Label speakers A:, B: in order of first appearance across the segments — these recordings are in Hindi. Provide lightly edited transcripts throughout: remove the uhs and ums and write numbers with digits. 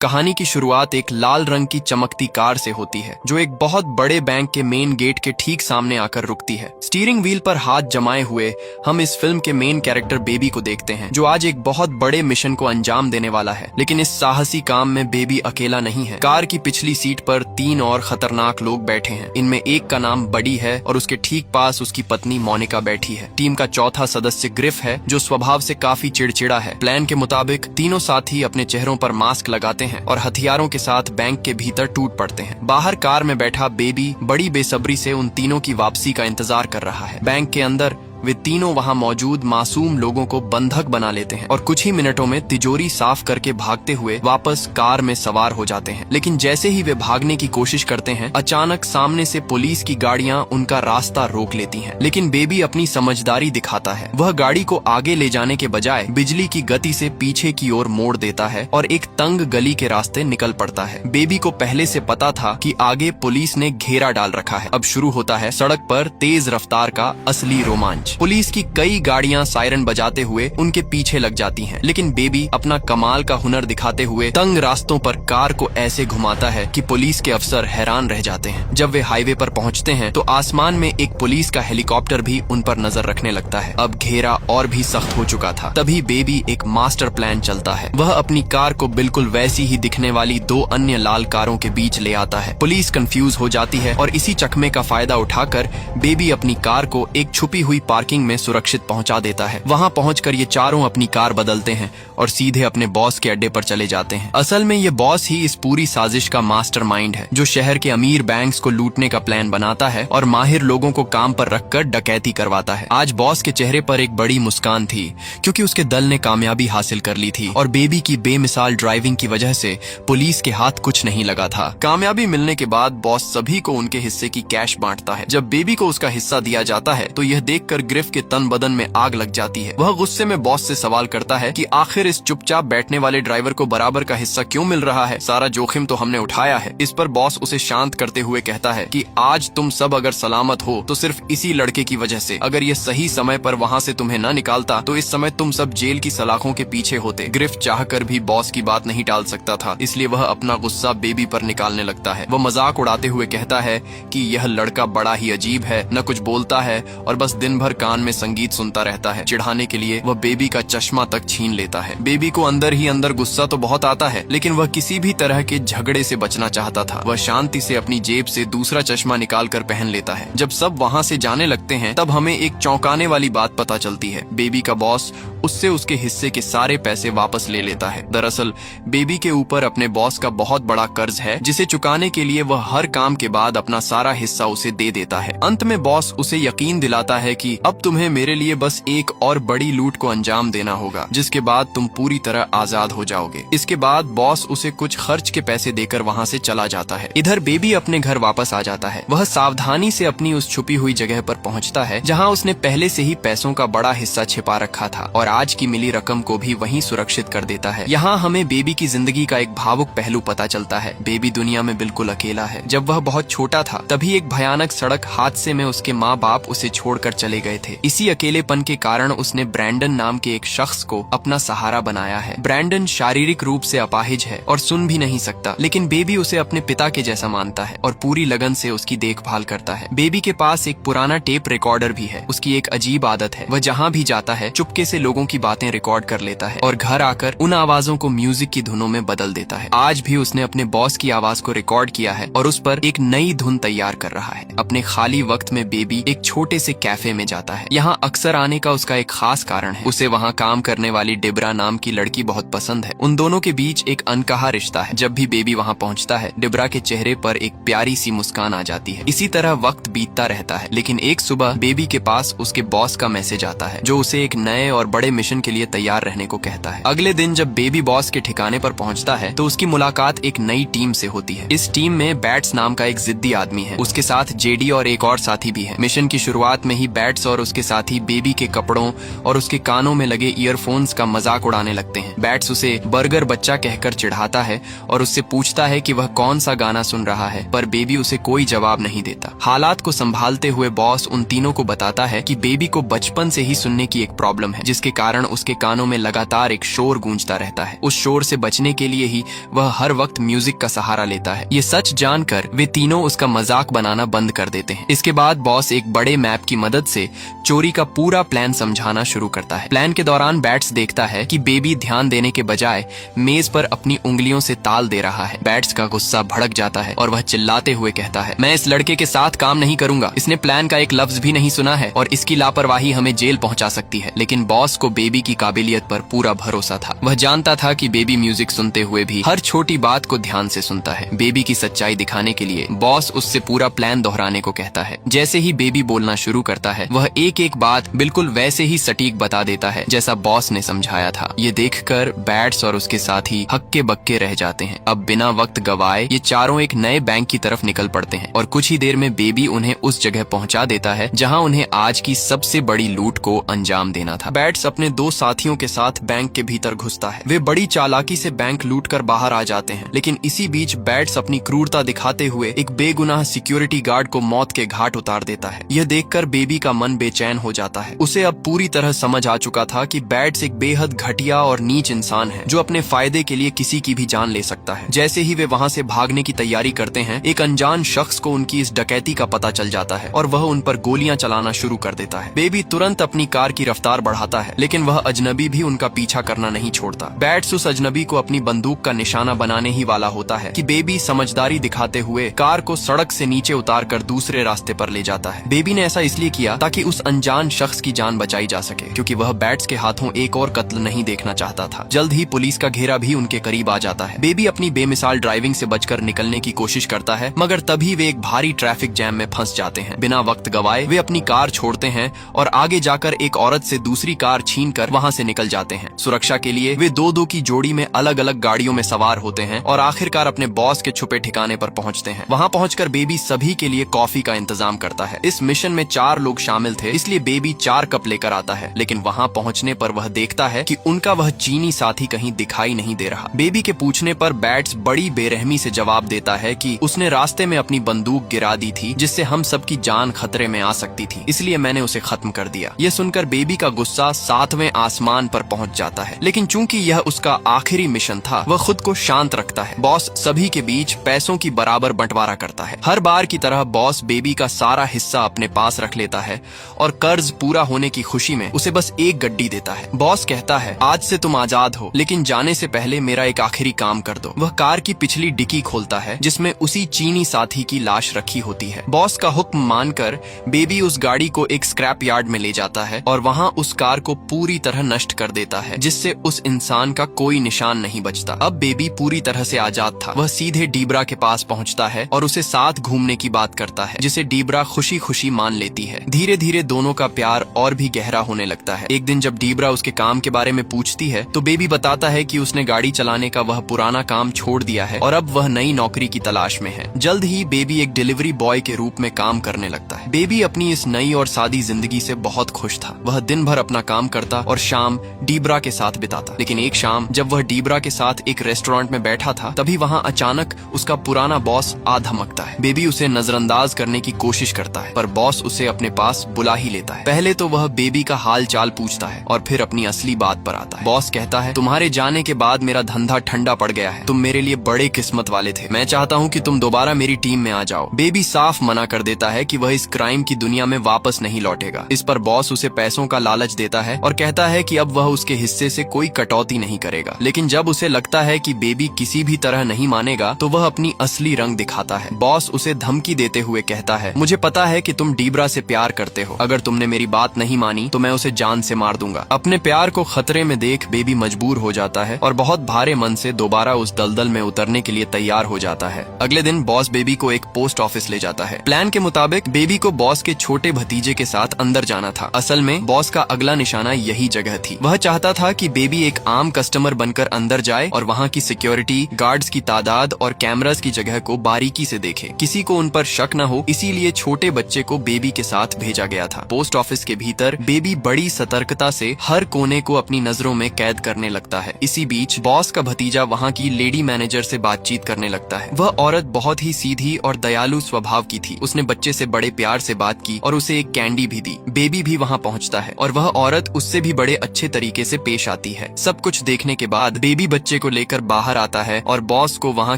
A: कहानी की शुरुआत एक लाल रंग की चमकती कार से होती है जो एक बहुत बड़े बैंक के मेन गेट के ठीक सामने आकर रुकती है। स्टीयरिंग व्हील पर हाथ जमाए हुए हम इस फिल्म के मेन कैरेक्टर बेबी को देखते हैं जो आज एक बहुत बड़े मिशन को अंजाम देने वाला है। लेकिन इस साहसी काम में बेबी अकेला नहीं है। कार की पिछली सीट पर 3 और खतरनाक लोग बैठे हैं। इनमें एक का नाम बडी है और उसके ठीक पास उसकी पत्नी मोनिका बैठी है। टीम का चौथा सदस्य ग्रिफ है जो स्वभाव से काफी चिड़चिड़ा है। प्लान के मुताबिक तीनों साथी अपने चेहरों पर मास्क लगाते हैं और हथियारों के साथ बैंक के भीतर टूट पड़ते हैं। बाहर कार में बैठा बेबी बड़ी बेसब्री से उन तीनों की वापसी का इंतजार कर रहा है। बैंक के अंदर वे तीनों वहां मौजूद मासूम लोगों को बंधक बना लेते हैं और कुछ ही मिनटों में तिजोरी साफ करके भागते हुए वापस कार में सवार हो जाते हैं। लेकिन जैसे ही वे भागने की कोशिश करते हैं, अचानक सामने से पुलिस की गाड़ियां उनका रास्ता रोक लेती हैं। लेकिन बेबी अपनी समझदारी दिखाता है। वह गाड़ी को आगे ले जाने के बजाय बिजली की गति से पीछे की ओर मोड़ देता है और एक तंग गली के रास्ते निकल पड़ता है। बेबी को पहले से पता था कि आगे पुलिस ने घेरा डाल रखा है। अब शुरू होता है सड़क पर तेज रफ्तार का असली रोमांच। पुलिस की कई गाड़ियां सायरन बजाते हुए उनके पीछे लग जाती हैं, लेकिन बेबी अपना कमाल का हुनर दिखाते हुए तंग रास्तों पर कार को ऐसे घुमाता है कि पुलिस के अफसर हैरान रह जाते हैं। जब वे हाईवे पर पहुंचते हैं तो आसमान में एक पुलिस का हेलीकॉप्टर भी उन पर नजर रखने लगता है। अब घेरा और भी सख्त हो चुका था। तभी बेबी एक मास्टर प्लान चलता है। वह अपनी कार को बिल्कुल वैसी ही दिखने वाली 2 अन्य लाल कारों के बीच ले आता है। पुलिस कंफ्यूज हो जाती है और इसी चकमे का फायदा उठाकर बेबी अपनी कार को एक छुपी हुई पार्किंग में सुरक्षित पहुंचा देता है। वहां पहुंचकर ये चारों अपनी कार बदलते हैं और सीधे अपने बॉस के अड्डे पर चले जाते हैं। असल में ये बॉस ही इस पूरी साजिश का मास्टरमाइंड है जो शहर के अमीर बैंक्स को लूटने का प्लान बनाता है और माहिर लोगों को काम पर रखकर डकैती करवाता है। आज बॉस के चेहरे पर एक बड़ी मुस्कान थी क्योंकि उसके दल ने कामयाबी हासिल कर ली थी और बेबी की बेमिसाल ड्राइविंग की वजह से पुलिस के हाथ कुछ नहीं लगा था। कामयाबी मिलने के बाद बॉस सभी को उनके हिस्से की कैश बांटता है। जब बेबी को उसका हिस्सा दिया जाता है तो यह देखकर ग्रिफ के तन बदन में आग लग जाती है। वह गुस्से में बॉस से सवाल करता है कि आखिर इस चुपचाप बैठने वाले ड्राइवर को बराबर का हिस्सा क्यों मिल रहा है? सारा जोखिम तो हमने उठाया है। इस पर बॉस उसे शांत करते हुए कहता है कि आज तुम सब अगर सलामत हो तो सिर्फ इसी लड़के की वजह से। अगर ये सही समय पर वहाँ से तुम्हें न निकालता तो इस समय तुम सब जेल की सलाखों के पीछे होते। ग्रिफ चाहकर भी बॉस की बात नहीं टाल सकता था, इसलिए वह अपना गुस्सा बेबी पर निकालने लगता है। वह मजाक उड़ाते हुए कहता है कि यह लड़का बड़ा ही अजीब है, न कुछ बोलता है और बस दिन भर कान में संगीत सुनता रहता है। चिढ़ाने के लिए वह बेबी का चश्मा तक छीन लेता है। बेबी को अंदर ही अंदर गुस्सा तो बहुत आता है, लेकिन वह किसी भी तरह के झगड़े से बचना चाहता था। वह शांति से अपनी जेब से दूसरा चश्मा निकाल कर पहन लेता है। जब सब वहाँ से जाने लगते हैं तब हमें एक चौंकाने वाली बात पता चलती है। बेबी का बॉस उससे उसके हिस्से के सारे पैसे वापस ले लेता है। दरअसल बेबी के ऊपर अपने बॉस का बहुत बड़ा कर्ज है जिसे चुकाने के लिए वह हर काम के बाद अपना सारा हिस्सा उसे दे देता है। अंत में बॉस उसे यकीन दिलाता है कि अब तुम्हें मेरे लिए बस एक और बड़ी लूट को अंजाम देना होगा जिसके बाद तुम पूरी तरह आजाद हो जाओगे। इसके बाद बॉस उसे कुछ खर्च के पैसे देकर वहाँ से चला जाता है। इधर बेबी अपने घर वापस आ जाता है। वह सावधानी से अपनी उस छुपी हुई जगह पर पहुँचता है जहाँ उसने पहले से ही पैसों का बड़ा हिस्सा छिपा रखा था और आज की मिली रकम को भी वहीं सुरक्षित कर देता है। यहाँ हमें बेबी की जिंदगी का एक भावुक पहलू पता चलता है। बेबी दुनिया में बिल्कुल अकेला है। जब वह बहुत छोटा था तभी एक भयानक सड़क हादसे में उसके माँ बाप उसे छोड़कर चले गए थे। इसी अकेलेपन के कारण उसने ब्रैंडन नाम के एक शख्स को अपना सहारा बनाया है। ब्रैंडन शारीरिक रूप से अपाहिज है और सुन भी नहीं सकता, लेकिन बेबी उसे अपने पिता के जैसा मानता है और पूरी लगन से उसकी देखभाल करता है। बेबी के पास एक पुराना टेप रिकॉर्डर भी है। उसकी एक अजीब आदत है, वह जहाँ भी जाता है चुपके से लोगों की बातें रिकॉर्ड कर लेता है और घर आकर उन आवाजों को म्यूजिक की धुनों में बदल देता है। आज भी उसने अपने बॉस की आवाज को रिकॉर्ड किया है और उस पर एक नई धुन तैयार कर रहा है। अपने खाली वक्त में बेबी एक छोटे से कैफे में जाता है। यहाँ अक्सर आने का उसका एक खास कारण है। उसे वहाँ काम करने वाली डिब्रा नाम की लड़की बहुत पसंद है। उन दोनों के बीच एक अनकहा रिश्ता है। जब भी बेबी वहाँ पहुँचता है डिब्रा के चेहरे पर एक प्यारी सी मुस्कान आ जाती है। इसी तरह वक्त बीतता रहता है, लेकिन एक सुबह बेबी के पास उसके बॉस का मैसेज आता है जो उसे एक नए और बड़े मिशन के लिए तैयार रहने को कहता है। अगले दिन जब बेबी बॉस के ठिकाने पर पहुँचता है तो उसकी मुलाकात एक नई टीम से होती है। इस टीम में बैट्स नाम का एक जिद्दी आदमी है। उसके साथ जेडी और एक और साथी भी है। मिशन की शुरुआत में ही बैट्स और उसके साथी बेबी के कपड़ों और उसके कानों में लगे ईयरफोन्स का मजाक उड़ाने लगते हैं। बैट्स उसे बर्गर बच्चा कहकर चिढ़ाता है और उससे पूछता है कि वह कौन सा गाना सुन रहा है, पर बेबी उसे कोई जवाब नहीं देता। हालात को संभालते हुए बॉस उन तीनों को बताता है कि बेबी को बचपन से ही सुनने की एक प्रॉब्लम है जिसके कारण उसके कानों में लगातार एक शोर गूंजता रहता है। उस शोर से बचने के लिए ही वह हर वक्त म्यूजिक का सहारा लेता है। ये सच जानकर वे तीनों उसका मजाक बनाना बंद कर देते हैं। इसके बाद बॉस एक बड़े मैप की मदद से चोरी का पूरा प्लान समझाना शुरू करता है। प्लान के दौरान बैट्स देखता है कि बेबी ध्यान देने के बजाय मेज पर अपनी उंगलियों से ताल दे रहा है। बैट्स का गुस्सा भड़क जाता है और वह चिल्लाते हुए कहता है, मैं इस लड़के के साथ काम नहीं करूंगा। इसने प्लान का एक लफ्ज भी नहीं सुना है और इसकी लापरवाही हमें जेल पहुंचा सकती है। लेकिन बॉस को बेबी की काबिलियत पर पूरा भरोसा था। वह जानता था कि बेबी म्यूजिक सुनते हुए भी हर छोटी बात को ध्यान से सुनता है। बेबी की सच्चाई दिखाने के लिए बॉस उससे पूरा प्लान दोहराने को कहता है। जैसे ही बेबी बोलना शुरू करता है, वह एक एक बात बिल्कुल वैसे ही सटीक बता देता है जैसा बॉस ने समझाया था। ये देखकर बैट्स और उसके साथी हक्के बक्के रह जाते हैं। अब बिना वक्त गवाए ये चारों एक नए बैंक की तरफ निकल पड़ते हैं और कुछ ही देर में बेबी उन्हें उस जगह पहुंचा देता है जहां उन्हें आज की सबसे बड़ी लूट को अंजाम देना था। बैट्स अपने दो साथियों के साथ बैंक के भीतर घुसता है। वे बड़ी चालाकी से बैंक लूट कर बाहर आ जाते हैं, लेकिन इसी बीच बैट्स अपनी क्रूरता दिखाते हुए एक बेगुनाह सिक्योरिटी गार्ड को मौत के घाट उतार देता है। यह देखकर बेबी का मन बेचैन हो जाता है। उसे अब पूरी तरह समझ आ चुका था कि बैट्स एक बेहद घटिया और नीच इंसान है जो अपने फायदे के लिए किसी की भी जान ले सकता है। जैसे ही वे वहां से भागने की तैयारी करते हैं, एक अनजान शख्स को उनकी इस डकैती का पता चल जाता है और वह उन पर गोलियां चलाना शुरू कर देता है। बेबी तुरंत अपनी कार की रफ्तार बढ़ाता है, लेकिन वह अजनबी भी उनका पीछा करना नहीं छोड़ता। बैट्स उस अजनबी को अपनी बंदूक का निशाना बनाने ही वाला होता है कि बेबी समझदारी दिखाते हुए कार को सड़क से नीचे उतारकर दूसरे रास्ते पर ले जाता है। बेबी ने ऐसा इसलिए किया ताकि उस अनजान शख्स की जान बचाई जा सके, क्योंकि वह बैट्स के हाथों एक और कत्ल नहीं देखना चाहता था। जल्द ही पुलिस का घेरा भी उनके करीब आ जाता है। बेबी अपनी बेमिसाल ड्राइविंग से बचकर निकलने की कोशिश करता है, मगर तभी वे एक भारी ट्रैफिक जैम में फंस जाते हैं। बिना वक्त गवाए वे अपनी कार छोड़ते हैं और आगे जाकर एक औरत से दूसरी कार छीनकर वहां से निकल जाते हैं। सुरक्षा के लिए वे दो की जोड़ी में अलग अलग गाड़ियों में सवार होते हैं और आखिरकार अपने बॉस के छुपे ठिकाने पर पहुंचते हैं। वहां पहुंचकर बेबी सभी के लिए कॉफी का इंतजाम करता है। इस मिशन में 4 लोग शामिल थे, इसलिए बेबी 4 कप लेकर आता है, लेकिन वहां पहुंचने पर वह देखता है कि उनका वह चीनी साथी कहीं दिखाई नहीं दे रहा। बेबी के पूछने पर बैट्स बड़ी बेरहमी से जवाब देता है कि उसने रास्ते में अपनी बंदूक गिरा दी थी, जिससे हम सबकी जान खतरे में आ सकती थी, इसलिए मैंने उसे खत्म कर दिया। यह सुनकर बेबी का गुस्सा 7वें आसमान पर पहुंच जाता है, लेकिन चूंकि यह उसका आखिरी मिशन था, वह खुद को शांत रखता है। बॉस सभी के बीच पैसों की बराबर बंटवारा करता है। हर बार की तरह बॉस बेबी का सारा हिस्सा अपने पास रख लेता है और कर्ज पूरा होने की खुशी में उसे बस एक गड्डी देता है। बॉस कहता है, आज से तुम आजाद हो, लेकिन जाने से पहले मेरा एक आखिरी काम कर दो। वह कार की पिछली डिक्की खोलता है जिसमें उसी चीनी साथी की लाश रखी होती है। बॉस का हुक्म मानकर बेबी उस गाड़ी को एक स्क्रैप यार्ड में ले जाता है और वहां उस कार को पूरी तरह नष्ट कर देता है, जिससे उस इंसान का कोई निशान नहीं बचता। अब बेबी पूरी तरह से आजाद था। वह सीधे डीब्रा के पास पहुंचता है और उसे साथ घूमने की बात करता है, जिसे डीब्रा खुशी खुशी मान लेती है। धीरे धीरे दोनों का प्यार और भी गहरा होने लगता है। एक दिन जब डीब्रा उसके काम के बारे में पूछती है तो बेबी बताता है कि उसने गाड़ी चलाने का वह पुराना काम छोड़ दिया है और अब वह नई नौकरी की तलाश में है। जल्द ही बेबी एक डिलीवरी बॉय के रूप में काम करने लगता है। बेबी अपनी इस नई और सादी जिंदगी से बहुत खुश था। वह दिन भर अपना काम करता और शाम डीब्रा के साथ बिताता। लेकिन एक शाम जब वह डीब्रा के साथ एक रेस्टोरेंट में बैठा था, तभी वहाँ अचानक उसका पुराना बॉस आ धमकता है। बेबी उसे नजरअंदाज करने की कोशिश करता है, पर बॉस उसे अपने पास बुला ही लेता है। पहले तो वह बेबी का हाल चाल पूछता है और फिर अपनी असली बात पर आता है। बॉस कहता है, तुम्हारे जाने के बाद मेरा धंधा ठंडा पड़ गया है। तुम मेरे लिए बड़े किस्मत वाले थे। मैं चाहता हूँ कि तुम दोबारा मेरी टीम में आ जाओ। बेबी साफ मना कर देता है कि वह इस क्राइम की दुनिया में वापस नहीं लौटेगा। इस पर बॉस उसे पैसों का लालच देता है और कहता है कि अब वह उसके हिस्से से कोई कटौती नहीं करेगा। लेकिन जब उसे लगता है कि बेबी किसी भी तरह नहीं मानेगा, तो वह अपनी असली रंग दिखाता है। बॉस उसे धमकी देते हुए कहता है, मुझे पता है कि तुम डीब्रा से प्यार करते हो। अगर तुमने मेरी बात नहीं मानी तो मैं उसे जान से मार दूंगा। अपने प्यार को खतरे में देख बेबी मजबूर हो जाता है और बहुत भारे मन से दोबारा उस दलदल में उतरने के लिए तैयार हो जाता है। अगले दिन बॉस बेबी को एक पोस्ट ऑफिस ले जाता है। प्लान के मुताबिक बेबी को बॉस के छोटे भतीजे के साथ अंदर जाना था। असल में बॉस का अगला निशाना यही जगह थी। वह चाहता था कि बेबी एक आम कस्टमर बनकर अंदर जाए और वहाँ की सिक्योरिटी गार्ड्स की तादाद और कैमरास की जगह को बारीकी से देखे। किसी को उन पर शक न हो, इसीलिए छोटे बच्चे को बेबी के साथ भेजा गया था। पोस्ट ऑफिस के भीतर बेबी बड़ी सतर्कता से हर कोने को अपनी नजरों में कैद करने लगता है। इसी बीच बॉस का भतीजा वहाँ की लेडी मैनेजर से बातचीत करने लगता है। वह औरत बहुत ही सीधी और दयालु स्वभाव की थी। उसने बच्चे से बड़े प्यार से बात की और उसे एक कैंडी भी दी। बेबी भी वहाँ पहुँचता है और वह औरत उस उससे भी बड़े अच्छे तरीके से पेश आती है। सब कुछ देखने के बाद बेबी बच्चे को लेकर बाहर आता है और बॉस को वहाँ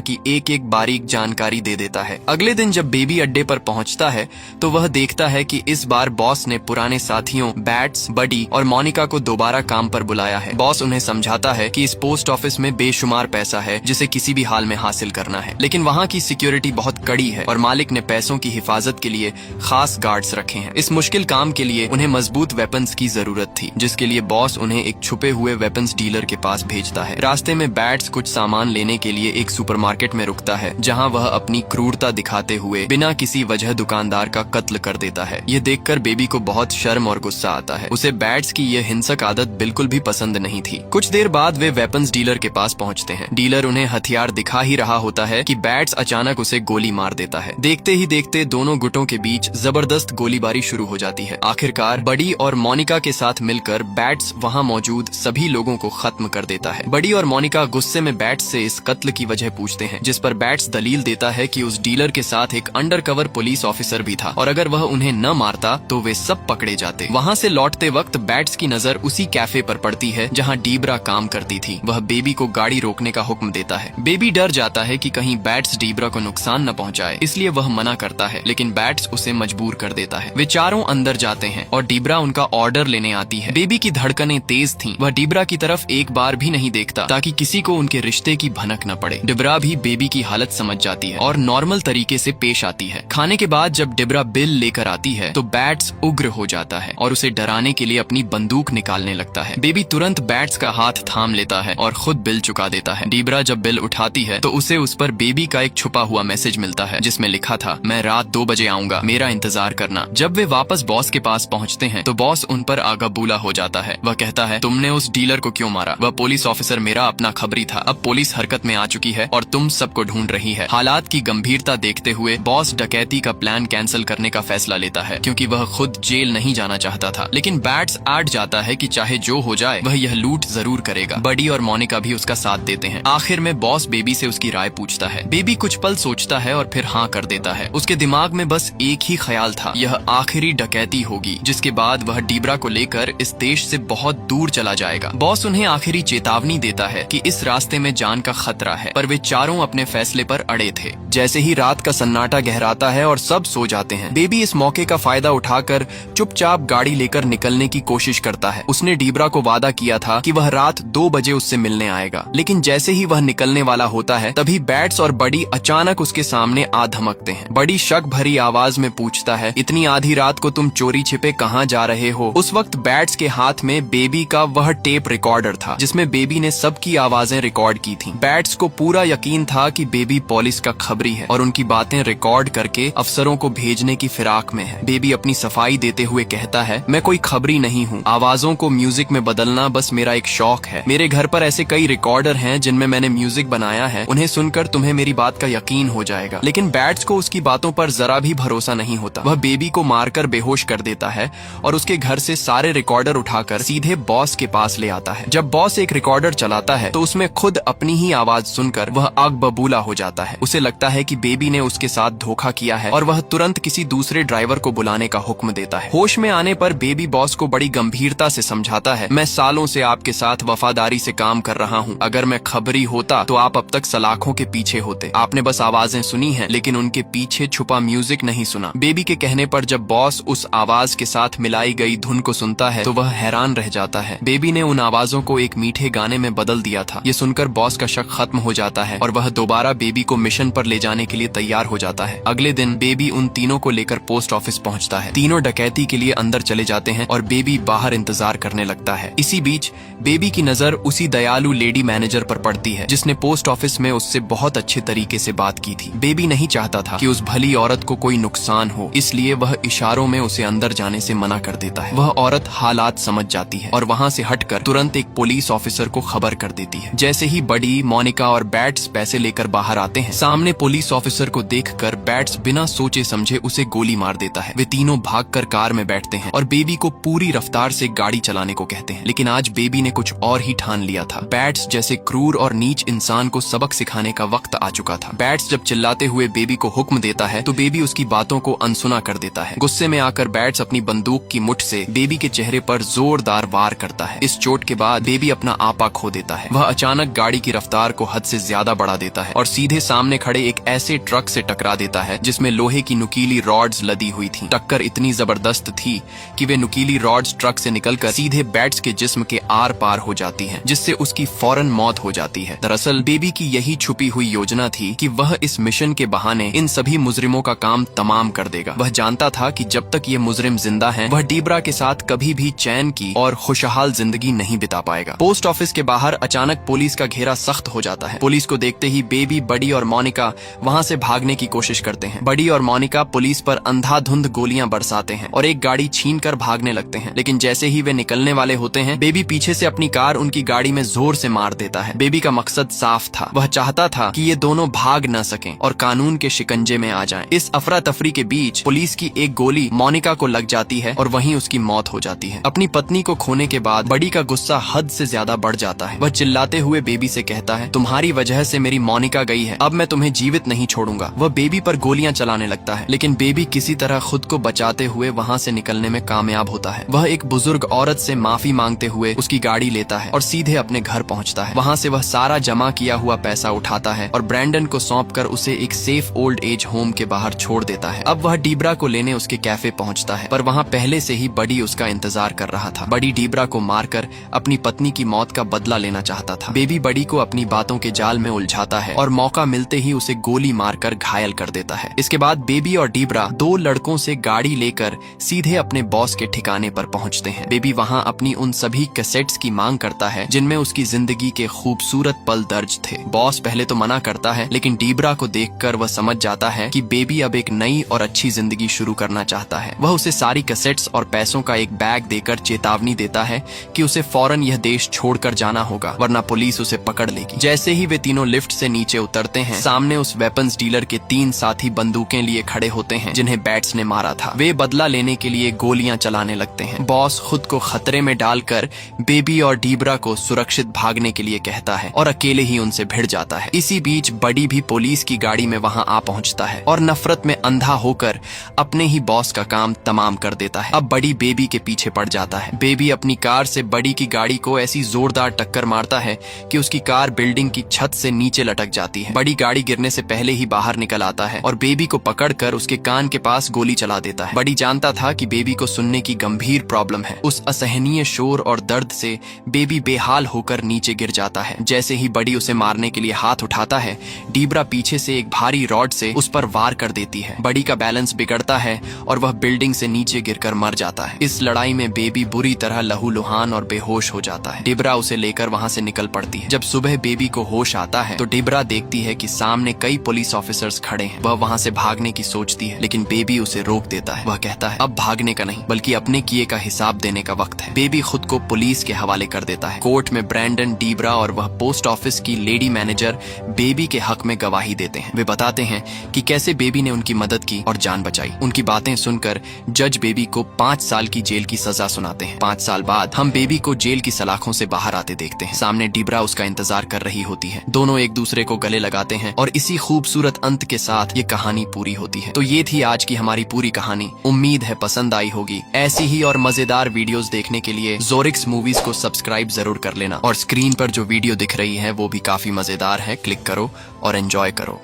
A: की एक एक बारीक जानकारी दे देता है। अगले दिन जब बेबी अड्डे पर पहुँचता है तो वह देखता है कि इस बार बॉस ने पुराने साथियों बैट्स, बडी और मोनिका को दोबारा काम पर बुलाया है। बॉस उन्हें समझाता है कि इस पोस्ट ऑफिस में बेशुमार पैसा है जिसे किसी भी हाल में हासिल करना है, लेकिन वहाँ की सिक्योरिटी बहुत कड़ी है और मालिक ने पैसों की हिफाजत के लिए खास गार्ड्स रखे हैं। इस मुश्किल काम के लिए उन्हें मजबूत वेपन्स की जरूरत थी, जिसके लिए बॉस उन्हें एक छुपे हुए वेपन्स डीलर के पास भेजता है। रास्ते में बैट्स कुछ सामान लेने के लिए एक सुपरमार्केट में रुकता है, जहाँ वह अपनी क्रूरता दिखाते हुए बिना किसी वजह दुकानदार का कत्ल कर देता है। ये देखकर बेबी को बहुत शर्म और गुस्सा आता है। उसे बैट्स की यह हिंसक आदत बिल्कुल भी पसंद नहीं थी। कुछ देर बाद वे वेपन्स डीलर के पास पहुंचते हैं। डीलर उन्हें हथियार दिखा ही रहा होता है कि बैट्स अचानक उसे गोली मार देता है। देखते ही देखते दोनों गुटों के बीच जबरदस्त गोलीबारी शुरू हो जाती है। आखिरकार बडी और मोनिका के साथ मिलकर बैट्स वहां मौजूद सभी लोगों को खत्म कर देता है। बडी और मोनिका गुस्से में बैट्स से इस कत्ल की वजह पूछते हैं, जिस पर बैट्स दलील देता है कि उस डीलर के साथ एक अंडरकवर पुलिस ऑफिसर भी था और अगर वह उन्हें न मारता तो वे सब पकड़े जाते। वहाँ से लौटते वक्त बैट्स की नजर उसी कैफे पर पड़ती है जहाँ डीब्रा काम करती थी। वह बेबी को गाड़ी रोकने का हुक्म देता है। बेबी डर जाता है कि कहीं बैट्स डीब्रा को नुकसान न पहुँचाए, इसलिए वह मना करता है, लेकिन बैट्स उसे मजबूर कर देता है। वे चारों अंदर जाते हैं और डीब्रा उनका ऑर्डर लेने आती है। बेबी की धड़कनें तेज थीं। वह डीब्रा की तरफ एक बार भी नहीं देखता ताकि किसी को उनके रिश्ते की भनक न पड़े। डिब्रा भी बेबी की हालत समझ जाती है और नॉर्मल तरीके से पेश आती है। खाने के बाद जब डिब्रा बिल लेकर आती है तो बैट्स उग्र हो जाता है और उसे डराने के लिए अपनी बंदूक निकालने लगता है। बेबी तुरंत बैट्स का हाथ थाम लेता है और खुद बिल चुका देता है। डिब्रा जब बिल उठाती है तो उसे उस पर बेबी का एक छुपा हुआ मैसेज मिलता है, जिसमें लिखा था, मैं रात 2 बजे आऊंगा, मेरा इंतजार करना। जब वे वापस बॉस के पास पहुंचते हैं तो बॉस उन पर आगाबूला हो जाता है। वह कहता है, तुमने उस डीलर को क्यों मारा? वह पुलिस ऑफिसर मेरा अपना खबरी था। अब पुलिस हरकत में आ चुकी है और तुम सबको ढूंढ रही है। हालात की गंभीरता देखते हुए बॉस डकैती का प्लान कैंसिल करने का फैसला लेता है, क्योंकि वह खुद जेल नहीं जाना चाहता था। लेकिन बैट्स आड़ जाता है कि चाहे जो हो जाए वह यह लूट जरूर करेगा। बडी और मोनिका भी उसका साथ देते हैं। आखिर में बॉस बेबी से उसकी राय पूछता है। बेबी कुछ पल सोचता है और फिर हाँ कर देता है। उसके दिमाग में बस एक ही ख्याल था, यह आखिरी डकैती होगी, जिसके बाद वह डीब्रा को लेकर इस देश से बहुत दूर चला जाएगा। बॉस उन्हें आखिरी चेतावनी देता है कि इस रास्ते में जान का खतरा है, पर वे चारों अपने फैसले पर अड़े थे। जैसे ही रात का सन्नाटा गहराता है और सब सो जाते हैं, बेबी इस मौके का फायदा उठाकर चुपचाप गाड़ी लेकर निकलने की कोशिश करता है। उसने डीब्रा को वादा किया था कि वह रात 2 बजे उससे मिलने आएगा, लेकिन जैसे ही वह निकलने वाला होता है तभी बैट्स और बडी अचानक उसके सामने आ धमकते हैं। बडी शक भरी आवाज में पूछता है, इतनी आधी रात को तुम चोरी छिपे कहाँ जा रहे हो? उस वक्त बैट्स के हाथ में बेबी का वह टेप रिकॉर्डर था जिसमें बेबी ने सबकी आवाजें रिकॉर्ड की थी। बैट्स को पूरा यकीन था कि बेबी पुलिस का खबरी है और उनकी बातें रिकॉर्ड करके अफसरों को भेजने की फिराक में है। बेबी अपनी सफाई देते हुए कहता है, मैं कोई खबरी नहीं हूँ, आवाजों को म्यूजिक में बदलना बस मेरा एक शौक है। मेरे घर पर ऐसे कई रिकॉर्डर हैं जिनमें मैंने म्यूजिक बनाया है, उन्हें सुनकर तुम्हें मेरी बात का यकीन हो जाएगा। लेकिन बैट्स को उसकी बातों पर जरा भी भरोसा नहीं होता। वह बेबी को मारकर बेहोश कर देता है और उसके घर से सारे रिकॉर्डर उठाकर सीधे बॉस के पास ले आता है। जब बॉस एक रिकॉर्डर चलाता है तो उसमें खुद अपनी ही आवाज सुनकर वह आग बबूला हो जाता है। उसे लगता है कि बेबी ने उसके साथ धोखा किया है और वह तुरंत किसी दूसरे ड्राइवर को बुलाने का हुक्म देता है। होश में आने पर बेबी बॉस को बड़ी गंभीरता से समझाता है, मैं सालों से आपके साथ वफादारी से काम कर रहा हूँ। अगर मैं खबरी होता तो आप अब तक सलाखों के पीछे होते। आपने बस आवाजें सुनी हैं, लेकिन उनके पीछे छुपा म्यूजिक नहीं सुना। बेबी के कहने पर जब बॉस उस आवाज के साथ मिलाई गई धुन को सुनता है तो वह हैरान रह जाता है। बेबी ने उन आवाजों को एक मीठे गाने में बदल दिया था। ये सुनकर बॉस का शक खत्म हो जाता है और वह दोबारा बेबी को मिशन पर ले जाने के लिए तैयार हो जाता है। अगले दिन बेबी उन तीनों को लेकर पोस्ट ऑफिस पहुंचता है। तीनों डकैती के लिए अंदर चले जाते हैं और बेबी बाहर इंतजार करने लगता है। इसी बीच बेबी की नजर उसी दयालु लेडी मैनेजर पर पड़ती है जिसने पोस्ट ऑफिस में उससे बहुत अच्छे तरीके से बात की थी। बेबी नहीं चाहता था कि उस भली औरत को कोई नुकसान हो, इसलिए वह इशारों में उसे अंदर जाने से मना कर देता है। वह औरत हालात समझ जाती है और वहाँ से हटकर तुरंत एक पुलिस ऑफिसर को खबर कर देती है। जैसे ही बडी, मोनिका और बैट्स पैसे लेकर बाहर आते हैं, सामने पुलिस ऑफिसर को देखकर बैट्स बिना सोचे समझे उसे गोली मार देता है। वे तीनों भागकर कार में बैठते हैं और बेबी को पूरी रफ्तार से गाड़ी चलाने को कहते हैं। लेकिन आज बेबी ने कुछ और ही ठान लिया था। बैट्स जैसे क्रूर और नीच इंसान को सबक सिखाने का वक्त आ चुका था। बैट्स जब चिल्लाते हुए बेबी को हुक्म देता है तो बेबी उसकी बातों को अनसुना कर देता है। गुस्से में आकर बैट्स अपनी बंदूक की मुठ से बेबी के चेहरे पर जोरदार वार करता है। इस चोट के बाद बेबी अपना आपा खो देता है। वह अचानक गाड़ी की रफ्तार को हद से ज्यादा बढ़ा देता है और सीधे सामने खड़े एक ऐसे ट्रक से टकरा देता है जिसमें लोहे की नुकीली रॉड्स लदी हुई थी। टक्कर इतनी जबरदस्त थी कि वे नुकीली रॉड्स ट्रक से निकलकर सीधे बैट्स के जिस्म के आर पार हो जाती हैं, जिससे उसकी फौरन मौत हो जाती है। दरअसल बेबी की यही छुपी हुई योजना थी कि वह इस मिशन के बहाने इन सभी मुजरिमों का काम तमाम कर देगा। वह जानता था कि जब तक ये मुजरिम जिंदा हैं, वह डीब्रा के साथ कभी भी चैन की और खुशहाल जिंदगी नहीं बिता पाएगा। पोस्ट ऑफिस के बाहर अचानक पुलिस का घेरा सख्त हो जाता है। पुलिस को देखते ही बेबी, बडी और मोनिका वहाँ से भागने की कोशिश करते हैं। बडी और मोनिका पुलिस पर अंधाधुंध गोलियां बरसाते हैं और एक गाड़ी छीनकर भागने लगते हैं, लेकिन जैसे ही वे निकलने वाले होते हैं, बेबी पीछे से अपनी कार उनकी गाड़ी में जोर से मार देता है। बेबी का मकसद साफ था, वह चाहता था कि ये दोनों भाग न सकें और कानून के शिकंजे में आ जाएं। इस अफरा तफरी के बीच पुलिस की एक गोली मोनिका को लग जाती है और वहीं उसकी मौत हो जाती है। अपनी पत्नी को खोने के बाद बडी का गुस्सा हद से ज्यादा बढ़ जाता है। वह चिल्लाते हुए बेबी से कहता है, तुम्हारी वजह से मेरी मोनिका गई है, अब मैं तुम्हें जीवित नहीं छोड़ूंगा। वह बेबी पर गोलियां चलाने लगता है, लेकिन बेबी किसी तरह खुद को बचाते हुए वहाँ से निकलने में कामयाब होता है। वह एक बुजुर्ग औरत से माफी मांगते हुए उसकी गाड़ी लेता है और सीधे अपने घर पहुँचता है। वहाँ से वह सारा जमा किया हुआ पैसा उठाता है और ब्रैंडन को सौंपकर उसे एक सेफ ओल्ड एज होम के बाहर छोड़ देता है। अब वह डीब्रा को लेने उसके कैफे पहुँचता है, पर वहाँ पहले से ही बडी उसका इंतजार कर रहा था। बडी डीब्रा को मारकर अपनी पत्नी की मौत का बदला लेना चाहता था। बेबी बडी को अपनी बातों के जाल में उलझाता है और मौका मिलते ही उसे गोली मारकर घायल कर देता है। इसके बाद बेबी और डीब्रा दो लड़कों से गाड़ी लेकर सीधे अपने बॉस के ठिकाने पर पहुंचते हैं। बेबी वहां अपनी उन सभी कैसेट्स की मांग करता है जिनमें उसकी जिंदगी के खूबसूरत पल दर्ज थे। बॉस पहले तो मना करता है, लेकिन डीब्रा को देखकर वह समझ जाता है कि बेबी अब एक नई और अच्छी जिंदगी शुरू करना चाहता है। वह उसे सारी कैसेट्स और पैसों का एक बैग देकर चेतावनी देता है कि उसे फौरन यह देश छोड़कर जाना होगा, वरना पुलिस उसे पकड़ लेगी। जैसे ही वे तीनों लिफ्ट से नीचे उतरते हैं, सामने उस वेपन्स डीलर के 3 साथी बंदूकें लिए खड़े होते हैं जिन्हें बैट्स ने मारा था। वे बदला लेने के लिए गोलियां चलाने लगते हैं। बॉस खुद को खतरे में डालकर बेबी और डीब्रा को सुरक्षित भागने के लिए कहता है और अकेले ही उनसे भिड़ जाता है। इसी बीच बडी भी पुलिस की गाड़ी में वहां आ पहुंचता है और नफरत में अंधा होकर अपने ही बॉस का काम तमाम कर देता है। अब बडी बेबी के पीछे पड़ जाता है। बेबी अपनी कार से बडी की गाड़ी को ऐसी जोरदार टक्कर मारता है कि उसकी कार बिल्डिंग की छत से नीचे लटक जाती है। बडी गाड़ी गिरने से पहले ही बाहर निकल आता है और बेबी को पकड़कर उसके कान के पास गोली चला देता है। बडी जानता था कि बेबी को सुनने की गंभीर प्रॉब्लम है। उस असहनीय शोर और दर्द से बेबी बेहाल होकर नीचे गिर जाता है। जैसे ही बडी उसे मारने के लिए हाथ उठाता है, डीब्रा पीछे से एक भारी रॉड से उस पर वार कर देती है। बडी का बैलेंस बिगड़ता है और वह बिल्डिंग से नीचे गिरकर मर जाता है। इस लड़ाई में बेबी बुरी तरह लहूलुहान और बेहोश हो जाता है। डीब्रा उसे लेकर वहां से निकल पड़ती है। जब सुबह बेबी को होश आता है तो डीब्रा देखती है कि सामने कई पुलिस ऑफिसर्स खड़े हैं। वह वहां से भागने की सोचती है, लेकिन बेबी उसे रोक देता है। वह कहता है, अब भागने का नहीं बल्कि अपने किए का हिसाब देने का वक्त है। बेबी खुद को पुलिस के हवाले कर देता है। कोर्ट में ब्रैंडन, डीब्रा और वह पोस्ट ऑफिस की लेडी मैनेजर बेबी के हक में गवाही देते हैं। वे बताते हैं कि कैसे बेबी ने उनकी मदद की और जान बचाई। उनकी बातें सुनकर जज बेबी को 5 साल की जेल की सजा सुनाते हैं। 5 साल बाद हम बेबी को जेल की सलाखों से बाहर आते देखते हैं। सामने डीब्रा उसका इंतजार कर रही होती है। दोनों एक दूसरे को गले लगाते हैं और इसी खूबसूरत अंत के साथ ये कहानी पूरी होती है। तो ये थी आज की हमारी पूरी कहानी। उम्मीद है पसंद आई होगी। ऐसी ही और मजेदार वीडियोस देखने के लिए ज़ोरिक्स मूवीज को सब्सक्राइब जरूर कर लेना और स्क्रीन पर जो वीडियो दिख रही है वो भी काफी मजेदार है। क्लिक करो और एंजॉय करो।